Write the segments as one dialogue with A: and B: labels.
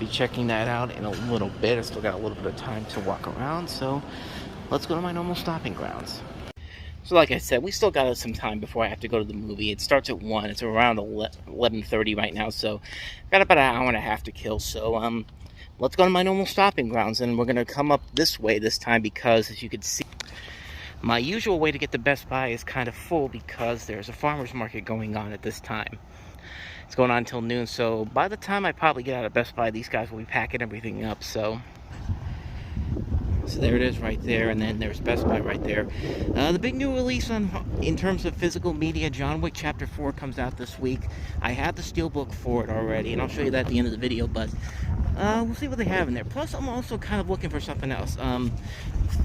A: be checking that out in a little bit. I still got a little bit of time to walk around, so let's go to my normal stopping grounds. So like I said, we still got some time before I have to go to the movie. It starts at 1. It's around 11:30 right now, so got about an hour and a half to kill. So let's go to my normal stopping grounds, and we're going to come up this way this time because, as you can see, my usual way to get to Best Buy is kind of full because there's a farmer's market going on at this time. It's going on until noon, so by the time I probably get out of Best Buy, these guys will be packing everything up. So there it is right there, and then there's Best Buy right there. The big new release in terms of physical media, John Wick Chapter 4 comes out this week. I have the steelbook for it already, and I'll show you that at the end of the video, but we'll see what they have in there. Plus, I'm also kind of looking for something else.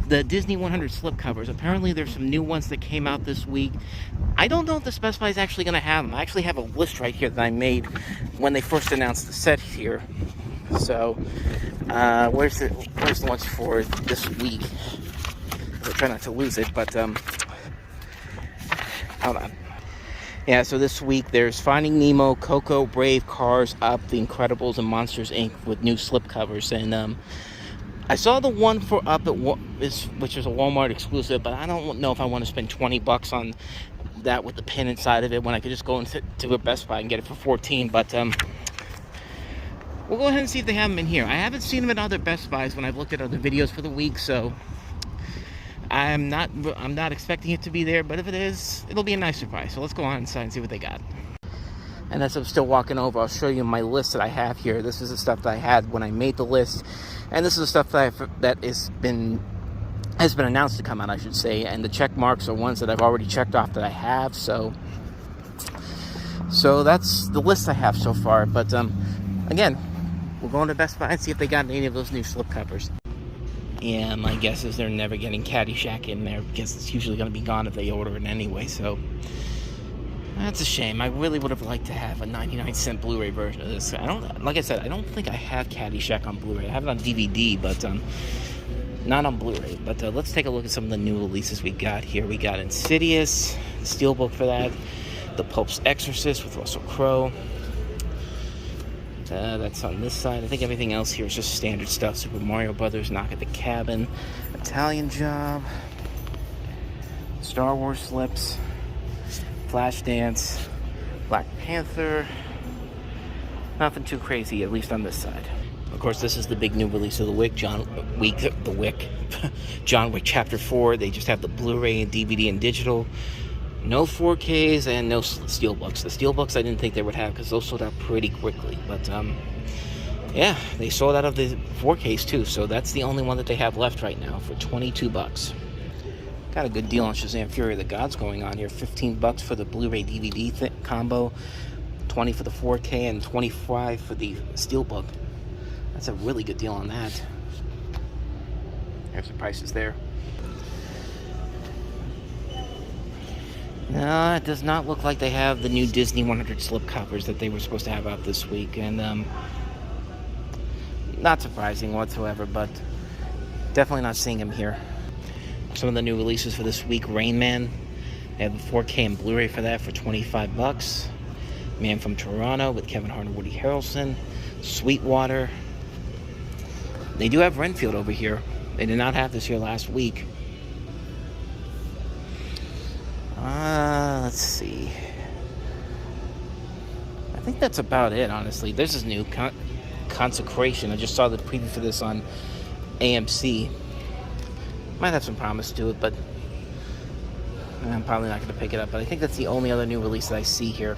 A: The Disney 100 slipcovers. Apparently, there's some new ones that came out this week. I don't know if the Best Buy is actually going to have them. I actually have a list right here that I made when they first announced the set here. So, where's the ones for this week? I'll try not to lose it, but hold on. Yeah, so this week there's Finding Nemo, Coco, Brave, Cars, Up, The Incredibles, and Monsters Inc. with new slipcovers. And I saw the one for Up which is a Walmart exclusive, but I don't know if I want to spend $20 on that with the pin inside of it when I could just go into a Best Buy and get it for $14. But we'll go ahead and see if they have them in here. I haven't seen them at other Best Buys when I've looked at other videos for the week, so I'm not expecting it to be there, but if it is, it'll be a nice surprise. So let's go on inside and see what they got. And as I'm still walking over, I'll show you my list that I have here. This is the stuff that I had when I made the list, and this is the stuff that has been announced to come out, I should say. And the check marks are ones that I've already checked off that I have. So that's the list I have so far. But again, we'll go into Best Buy and see if they got any of those new slipcovers. Yeah, my guess is they're never getting Caddyshack in there because it's usually going to be gone if they order it anyway. So that's a shame. I really would have liked to have a 99-cent Blu-ray version of this. Like I said, I don't think I have Caddyshack on Blu-ray. I have it on DVD, but not on Blu-ray. But let's take a look at some of the new releases we got here. We got Insidious, the steelbook for that, The Pope's Exorcist with Russell Crowe. That's on this side. I think everything else here is just standard stuff. Super Mario Brothers, Knock at the Cabin, Italian Job, Star Wars slips, Flashdance, Black Panther. Nothing too crazy, at least on this side. Of course, this is the big new release of the Wick, John Wick Chapter 4. They just have the Blu-ray and DVD and digital. No 4Ks and no steelbooks. The steelbooks I didn't think they would have because those sold out pretty quickly. But yeah, they sold out of the 4Ks too. So that's the only one that they have left right now for $22. Got a good deal on Shazam Fury of the Gods going on here. $15 for the Blu-ray DVD combo, $20 for the 4K, and $25 for the steelbook. That's a really good deal on that. There's the prices there. No, it does not look like they have the new Disney 100 slipcovers that they were supposed to have out this week. And not surprising whatsoever, but definitely not seeing them here. Some of the new releases for this week: Rain Man. They have the 4K and Blu-ray for that for $25. Man from Toronto with Kevin Hart and Woody Harrelson. Sweetwater. They do have Renfield over here. They did not have this here last week. Let's see. I think that's about it, honestly. This is new. Consecration. I just saw the preview for this on AMC. Might have some promise to it, but I'm probably not going to pick it up. But I think that's the only other new release that I see here.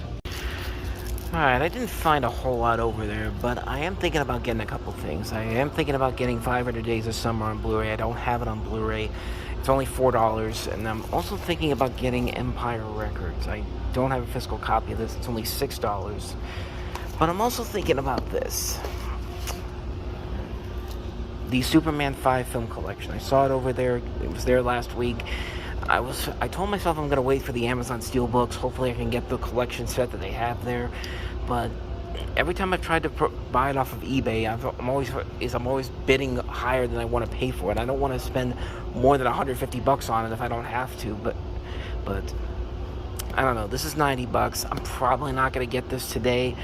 A: Alright, I didn't find a whole lot over there, but I am thinking about getting a couple things. I am thinking about getting 500 Days of Summer on Blu-ray. I don't have it on Blu-ray. It's only $4, and I'm also thinking about getting Empire Records. I don't have a physical copy of this. It's only $6. But I'm also thinking about this. The Superman 5 film collection. I saw it over there. It was there last week. I told myself I'm going to wait for the Amazon Steelbooks. Hopefully I can get the collection set that they have there. But every time I've tried to buy it off of eBay, I'm always bidding higher than I want to pay for it. I don't want to spend more than $150 on it if I don't have to. But I don't know. This is $90. I'm probably not going to get this today.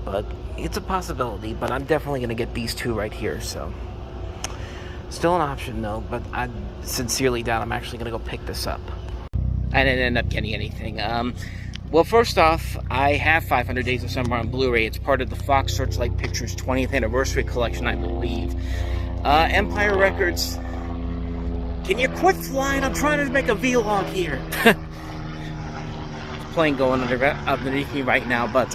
A: but it's a possibility. But I'm definitely going to get these two right here, so still an option though, but I sincerely doubt I'm actually going to go pick this up. I didn't end up getting anything. Well, first off, I have 500 Days of Summer on Blu-ray. It's part of the Fox Searchlight Pictures 20th Anniversary Collection, I believe. Empire Records, can you quit flying? I'm trying to make a vlog here. Plane going underneath me right now, but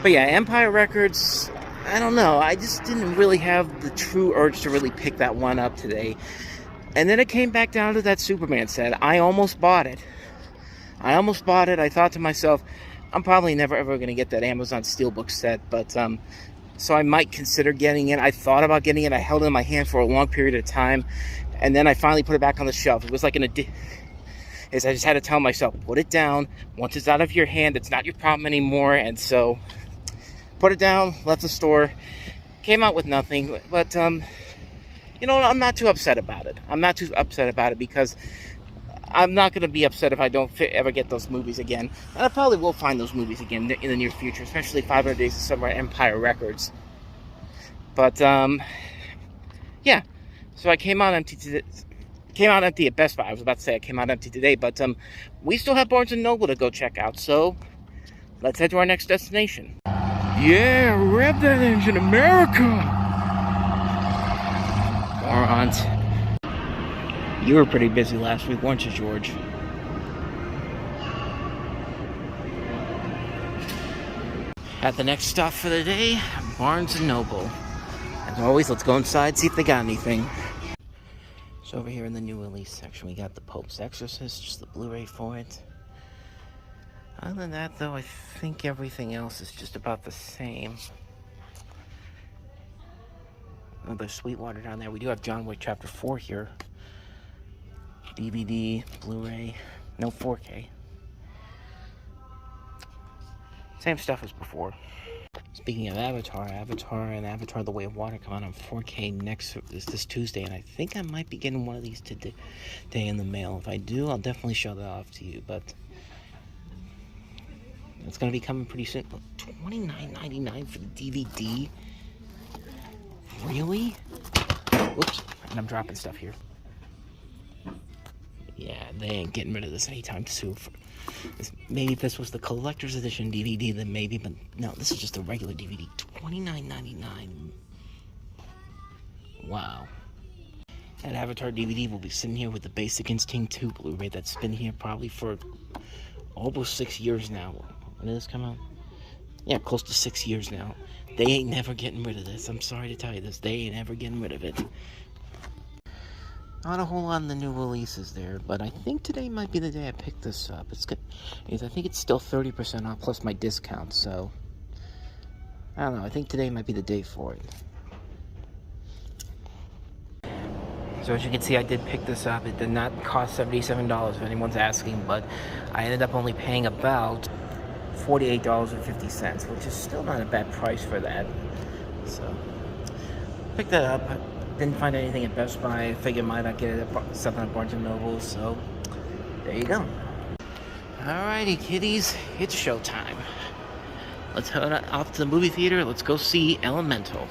A: yeah, Empire Records, I don't know. I just didn't really have the true urge to really pick that one up today. And then it came back down to that Superman set. I almost bought it. I thought to myself, I'm probably never ever going to get that Amazon Steelbook set, but so I might consider getting it. I thought about getting it. I held it in my hand for a long period of time, and then I finally put it back on the shelf. It was like I just had to tell myself, put it down. Once it's out of your hand, it's not your problem anymore. And so, put it down, left the store, came out with nothing. But, you know, I'm not too upset about it. I'm not too upset about it because I'm not going to be upset if I don't ever get those movies again. And I probably will find those movies again in the near future, especially 500 Days of Summer Empire Records. But, yeah. So I came out empty today. Came out empty at Best Buy. I was about to say I came out empty today, but we still have Barnes & Noble to go check out, so let's head to our next destination. Yeah, rev that engine, America! Morons. You were pretty busy last week, weren't you, George? At the next stop for the day, Barnes & Noble. As always, let's go inside, see if they got anything. So over here in the new release section, we got The Pope's Exorcist, just the Blu-ray for it. Other than that, though, I think everything else is just about the same. Oh, there's Sweetwater down there. We do have John Wick Chapter 4 here. DVD, Blu-ray, no 4K. Same stuff as before. Speaking of Avatar and Avatar The Way of Water come out on 4K this Tuesday, and I think I might be getting one of these today in the mail. If I do, I'll definitely show that off to you, but it's going to be coming pretty soon. $29.99 for the DVD? Really? Whoops, and I'm dropping stuff here. Yeah, they ain't getting rid of this anytime soon. Maybe if this was the collector's edition DVD, then maybe, but no, this is just a regular DVD. $29.99. Wow. That Avatar DVD will be sitting here with the Basic Instinct 2 Blu-ray that's been here probably for almost 6 years now. When did this come out? Yeah, close to 6 years now. They ain't never getting rid of this. I'm sorry to tell you this. They ain't ever getting rid of it. Not a whole lot in the new releases there, but I think today might be the day I pick this up. It's good, because I think it's still 30% off plus my discount, so I don't know. I think today might be the day for it. So as you can see, I did pick this up. It did not cost $77 if anyone's asking, but I ended up only paying about $48.50, which is still not a bad price for that. So picked that up. Didn't find anything at Best Buy. I figured might not get it at something at Barnes & Noble, so there you go. Alrighty, kiddies, it's showtime. Let's head off to the movie theater. Let's go see Elemental.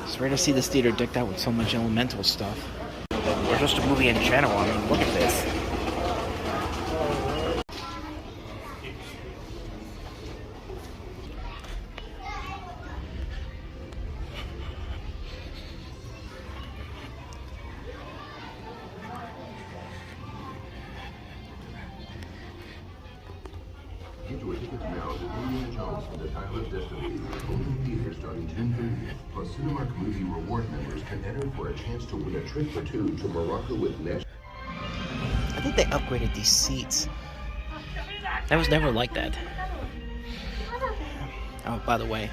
A: It's rare to see this theater decked out with so much Elemental stuff. Or just a movie in general. I mean, look at this.
B: Enjoy tickets now to Indiana Jones for the Time of Destiny. Only theaters starting 10:30. Plus, Cinemark Movie Reward members can enter for a chance to win a trip for two to Morocco with Nash.
A: I think they upgraded these seats. That was never like that. Oh, by the way,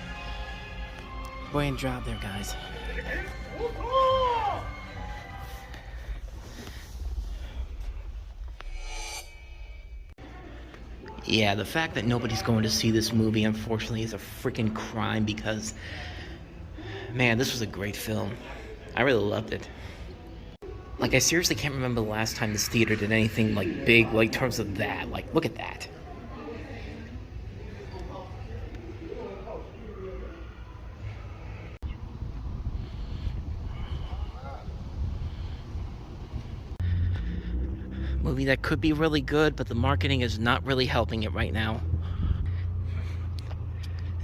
A: brilliant job there, guys. Yeah, the fact that nobody's going to see this movie, unfortunately, is a freaking crime because, man, this was a great film. I really loved it. Like, I seriously can't remember the last time this theater did anything, like, big, like, in terms of that. Like, look at that. Movie that could be really good, but the marketing is not really helping it right now.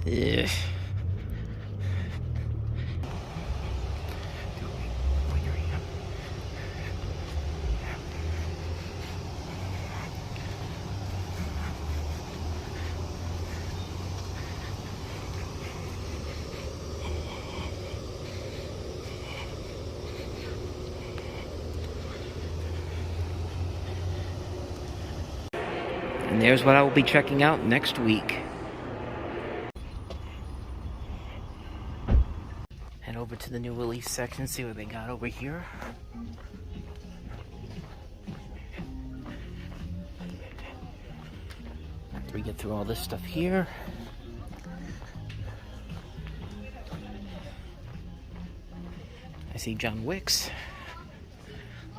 A: Ugh. And there's what I will be checking out next week. Head over to the new release section, see what they got over here. After we get through all this stuff here. I see John Wick's.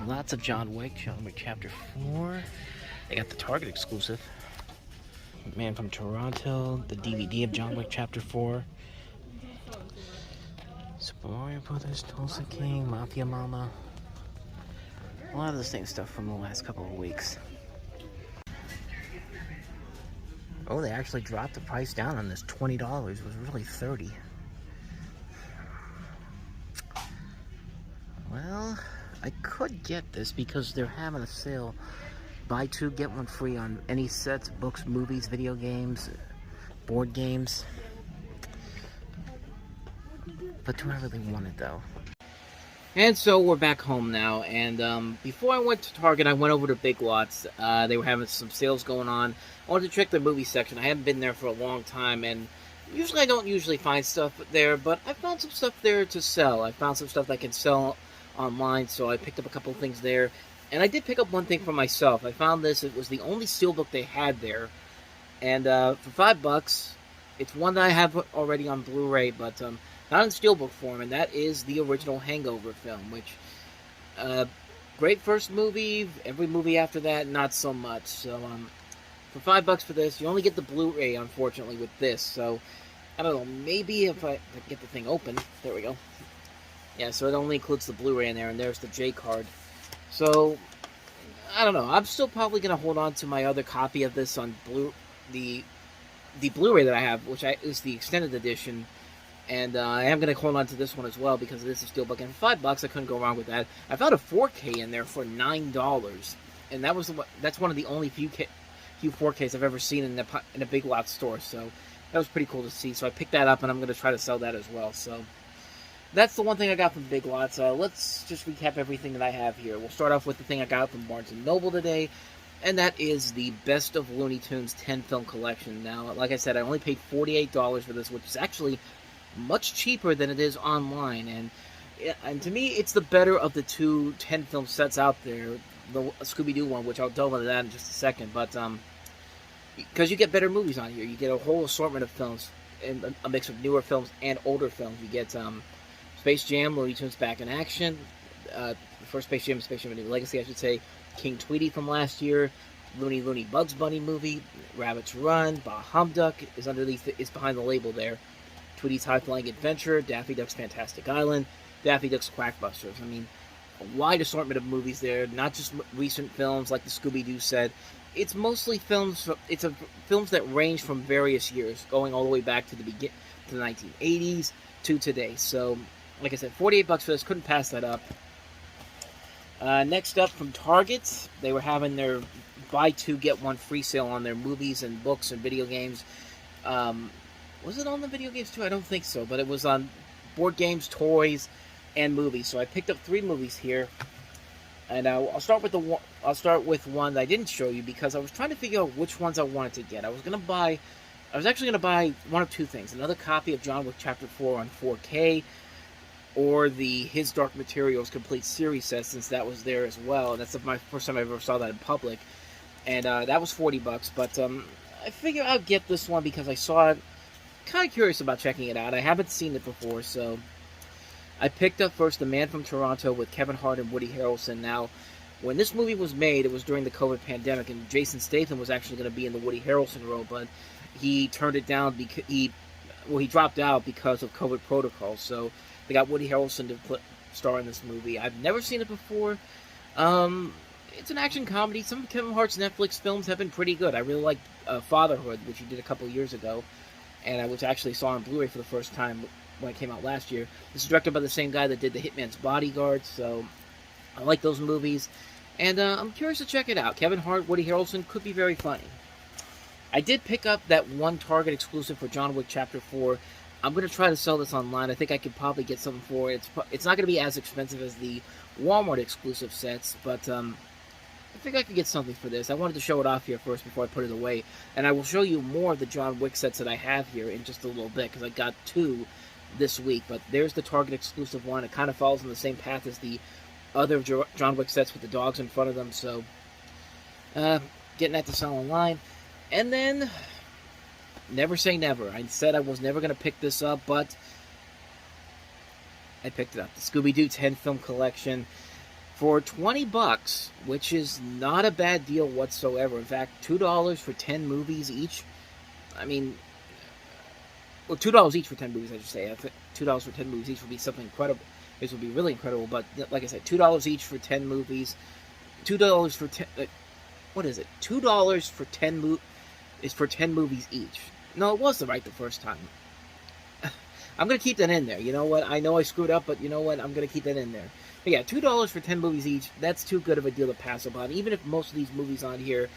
A: Lots of John Wick. John Wick Chapter 4. They got the Target exclusive. Man from Toronto. The DVD of John Wick Chapter 4. Super Mario Brothers, Tulsa King, Mafia Mama. A lot of the same stuff from the last couple of weeks. Oh, they actually dropped the price down on this. $20. It was really $30. Well, I could get this because they're having a sale. Buy two, get one free on any sets, books, movies, video games, board games. But do I really want it, though? And so we're back home now, and before I went to Target, I went over to Big Lots. They were having some sales going on. I wanted to check the movie section. I haven't been there for a long time, and usually I don't find stuff there, but I found some stuff there to sell. I found some stuff I can sell online, so I picked up a couple of things there. And I did pick up one thing for myself. I found this. It was the only steelbook they had there. And for $5, it's one that I have already on Blu-ray, but not in steelbook form. And that is the original Hangover film, which, great first movie. Every movie after that, not so much. So for $5 for this, you only get the Blu-ray, unfortunately, with this. So, I don't know. Maybe if I get the thing open. There we go. Yeah, so it only includes the Blu-ray in there, and there's the J card. So, I don't know. I'm still probably going to hold on to my other copy of this on the Blu-ray that I have, which is the extended edition. And I am going to hold on to this one as well because this is steelbook. And for $5, I couldn't go wrong with that. I found a 4K in there for $9, and that's one of the only few 4Ks I've ever seen in a Big Lots store. So that was pretty cool to see. So I picked that up, and I'm going to try to sell that as well. So that's the one thing I got from Big Lots. Let's just recap everything that I have here. We'll start off with the thing I got from Barnes & Noble today, and that is the Best of Looney Tunes 10-film collection. Now, like I said, I only paid $48 for this, which is actually much cheaper than it is online. And to me, it's the better of the two 10-film sets out there. The Scooby-Doo one, which I'll delve into that in just a second. But because you get better movies on here. You get a whole assortment of films, and a mix of newer films and older films. You get Space Jam, Looney Tunes Back in Action, the first Space Jam A New Legacy, I should say, King Tweety from last year, Looney Bugs Bunny movie, Rabbit's Run, Bah Humduck is behind the label there, Tweety's High Flying Adventure, Daffy Duck's Fantastic Island, Daffy Duck's Quackbusters. I mean, a wide assortment of movies there, not just recent films like the Scooby-Doo set. It's mostly films. Films that range from various years, going all the way back to the 1980s to today. So, like I said, $48 for this. Couldn't pass that up. Next up from Target, they were having their buy two get one free sale on their movies and books and video games. Was it on the video games too? I don't think so, but it was on board games, toys, and movies. So I picked up 3 movies here, and I'll start with one that I didn't show you because I was trying to figure out which ones I wanted to get. I was actually gonna buy one of two things: another copy of John Wick Chapter 4 on 4K, or the His Dark Materials complete series set, since that was there as well. And that's my first time I ever saw that in public. And that was $40. But I figured I'd get this one because I saw it. Kind of curious about checking it out. I haven't seen it before, so I picked up first The Man from Toronto with Kevin Hart and Woody Harrelson. Now, when this movie was made, it was during the COVID pandemic, and Jason Statham was actually going to be in the Woody Harrelson role, but he turned it down because he dropped out because of COVID protocols. So they got Woody Harrelson to star in this movie. I've never seen it before. It's an action comedy. Some of Kevin Hart's Netflix films have been pretty good. I really like Fatherhood, which he did a couple years ago, and I actually saw on Blu-ray for the first time when it came out last year. This is directed by the same guy that did The Hitman's Bodyguard, so I like those movies, and I'm curious to check it out. Kevin Hart, Woody Harrelson could be very funny. I did pick up that one Target exclusive for John Wick Chapter 4. I'm going to try to sell this online. I think I could probably get something for it. It's not going to be as expensive as the Walmart exclusive sets, but I think I could get something for this. I wanted to show it off here first before I put it away, and I will show you more of the John Wick sets that I have here in just a little bit, because I got 2 this week, but there's the Target exclusive one. It kind of follows in the same path as the other John Wick sets with the dogs in front of them, so getting that to sell online. And then, never say never. I said I was never going to pick this up, but I picked it up. The Scooby-Doo 10-film collection for $20, which is not a bad deal whatsoever. In fact, $2 for 10 movies each. I mean, well, $2 each for 10 movies, I should say. I think $2 for 10 movies each would be something incredible. This would be really incredible, but like I said, $2 each for 10 movies. $2 for 10... what is it? $2 for 10 is for 10 movies each. No, it was right the first time. I'm going to keep that in there. You know what? I know I screwed up, but you know what? I'm going to keep that in there. But yeah, $2 for 10 movies each, that's too good of a deal to pass up on, even if most of these movies on here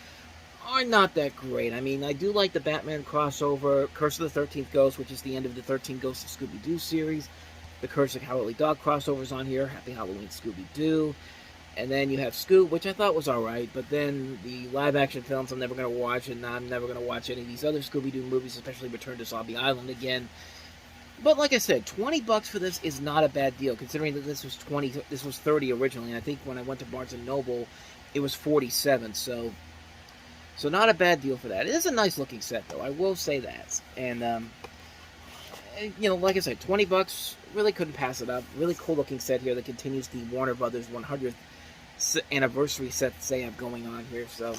A: are not that great. I mean, I do like the Batman crossover, Curse of the 13th Ghost, which is the end of the 13 Ghosts of Scooby-Doo series. The Curse of Cowardly Dog crossovers on here. Happy Halloween, Scooby-Doo. And then you have Scoot, which I thought was alright, but then the live-action films I'm never going to watch, and I'm never going to watch any of these other Scooby-Doo movies, especially Return to Zombie Island again. But like I said, $20 for this is not a bad deal, considering that this was $30 originally, and I think when I went to Barnes & Noble, it was $47, so not a bad deal for that. It is a nice-looking set, though, I will say that. And, you know, like I said, $20, really couldn't pass it up. Really cool-looking set here that continues the Warner Brothers 100th anniversary set that they have going on here, so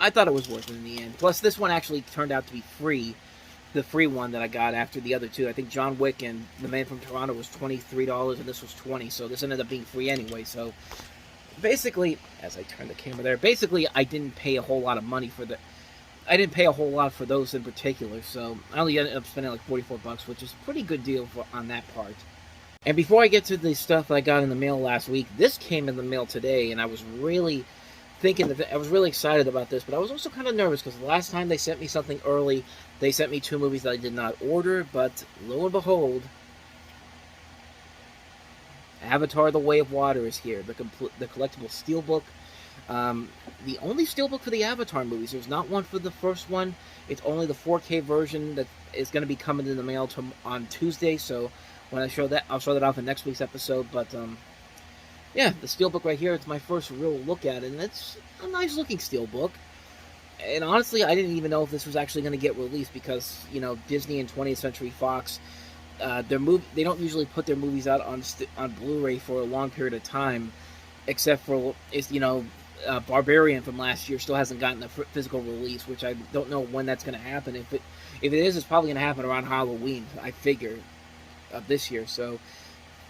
A: I thought it was worth it in the end. Plus, this one actually turned out to be free, the free one that I got after the other two. I think John Wick and The Man from Toronto was $23, and this was $20, so this ended up being free anyway. So basically, as I turn the camera there, basically I didn't pay a whole lot of money for I didn't pay a whole lot for those in particular, so I only ended up spending like $44, which is a pretty good deal on that part. And before I get to the stuff I got in the mail last week, this came in the mail today, and I was really I was really excited about this, but I was also kind of nervous because the last time they sent me something early, they sent me 2 movies that I did not order, but lo and behold, Avatar: The Way of Water is here, the collectible steelbook. The only steelbook for the Avatar movies. There's not one for the first one. It's only the 4K version that is going to be coming in the mail on Tuesday, so when I show that, I'll show that off in next week's episode, but, yeah, the steelbook right here, it's my first real look at it, and it's a nice-looking steelbook. And honestly, I didn't even know if this was actually going to get released because, you know, Disney and 20th Century Fox, they don't usually put their movies out on Blu-ray for a long period of time, except for, you know, Barbarian from last year still hasn't gotten a physical release, which I don't know when that's going to happen. If it is, it's probably going to happen around Halloween, I figure, of this year. So,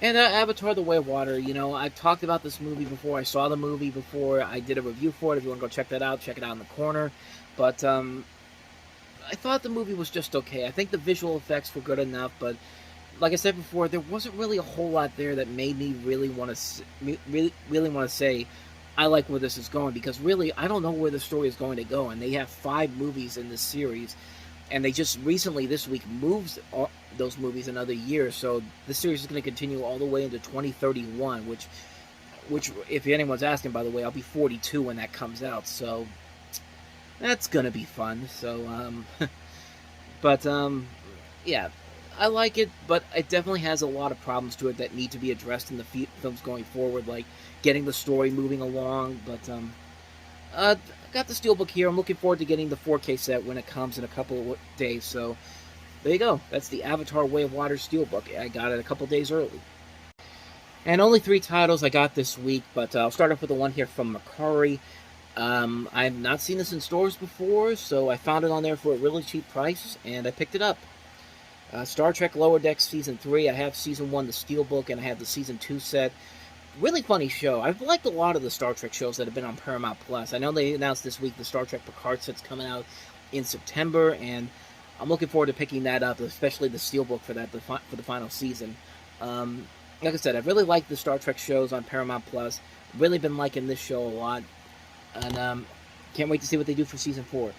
A: and Avatar: The Way of Water, you know, I've talked about this movie before. I saw the movie before. I did a review for it. If you want to go check it out in the corner. But I thought the movie was just okay. I think the visual effects were good enough, but like I said before, there wasn't really a whole lot there that made me really want to say I like where this is going, because really I don't know where the story is going to go, and they have 5 movies in this series, and they just recently this week moved those movies another year, so the series is going to continue all the way into 2031, which if anyone's asking, by the way, I'll be 42 when that comes out, so that's going to be fun. So yeah, I like it, but it definitely has a lot of problems to it that need to be addressed in the films going forward, like getting the story moving along. But I got the steelbook here. I'm looking forward to getting the 4K set when it comes in a couple of days. So there you go. That's the Avatar: Way of Water steelbook. I got it a couple days early. And only 3 titles I got this week, but I'll start off with the one here from Mercari. I've not seen this in stores before, so I found it on there for a really cheap price, and I picked it up. Star Trek Lower Decks Season 3. I have Season 1, the Steelbook, and I have the Season 2 set. Really funny show. I've liked a lot of the Star Trek shows that have been on Paramount Plus. I know they announced this week the Star Trek Picard set's coming out in September, and I'm looking forward to picking that up, especially the Steelbook for that for the final season. Like I said, I've really liked the Star Trek shows on Paramount Plus. Really been liking this show a lot, and can't wait to see what they do for Season 4.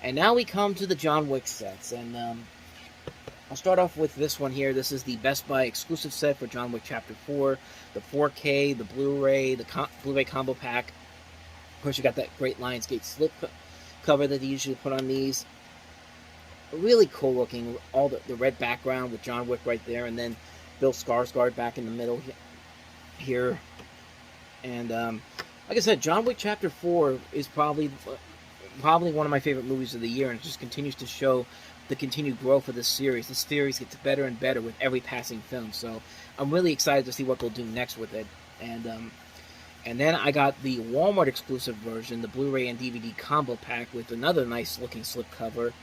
A: And now we come to the John Wick sets, and I'll start off with this one here. This is the Best Buy exclusive set for John Wick Chapter 4. The 4K, the Blu-ray, the Blu-ray combo pack. Of course, you got that great Lionsgate slip cover that they usually put on these. Really cool looking. All the red background with John Wick right there. And then Bill Skarsgård back in the middle here. And like I said, John Wick Chapter 4 is probably one of my favorite movies of the year. And it just continues to show the continued growth of this series. This series gets better and better with every passing film, so I'm really excited to see what they'll do next with it. And then I got the Walmart exclusive version, the Blu-ray and DVD combo pack with another nice looking slipcover.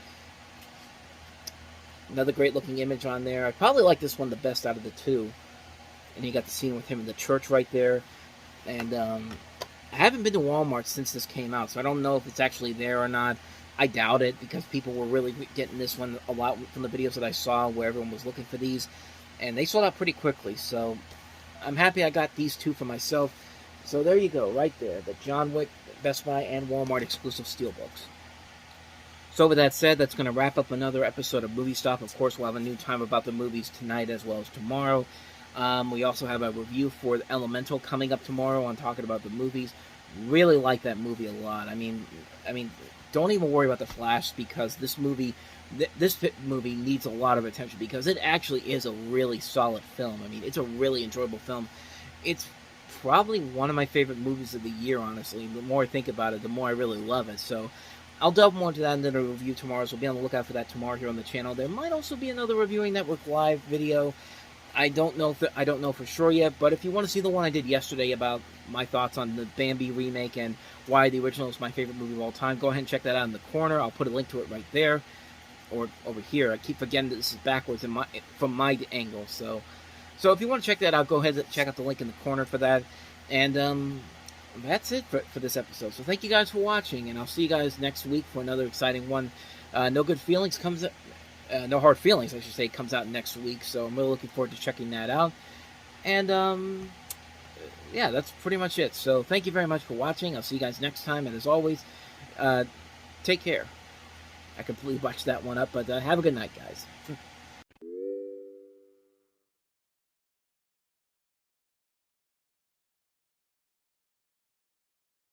A: Another great looking image on there. I probably like this one the best out of the two. And you got the scene with him in the church right there. And I haven't been to Walmart since this came out, so I don't know if it's actually there or not. I doubt it, because people were really getting this one a lot from the videos that I saw where everyone was looking for these, and they sold out pretty quickly, so I'm happy I got these two for myself. So there you go, right there, the John Wick, Best Buy, and Walmart exclusive steelbooks. So with that said, that's going to wrap up another episode of Movie Stop. Of course, we'll have a new time about the movies tonight as well as tomorrow. We also have a review for the Elemental coming up tomorrow on talking about the movies. Really like that movie a lot. I mean, don't even worry about The Flash, because this movie needs a lot of attention, because it actually is a really solid film. I mean, it's a really enjoyable film. It's probably one of my favorite movies of the year, honestly. The more I think about it, the more I really love it. So I'll delve more into that in the review tomorrow, so be on the lookout for that tomorrow here on the channel. There might also be another Reviewing Network Live video. I don't know for sure yet, but if you want to see the one I did yesterday about my thoughts on the Bambi remake and why the original is my favorite movie of all time, go ahead and check that out in the corner. I'll put a link to it right there, or over here. I keep forgetting that this is backwards from my angle. So if you want to check that out, go ahead and check out the link in the corner for that. And that's it for this episode. So thank you guys for watching, and I'll see you guys next week for another exciting one. No Hard Feelings, I should say, comes out next week, so I'm really looking forward to checking that out. And, yeah, that's pretty much it. So thank you very much for watching. I'll see you guys next time, and as always, take care. I completely botched that one up, but have a good night, guys.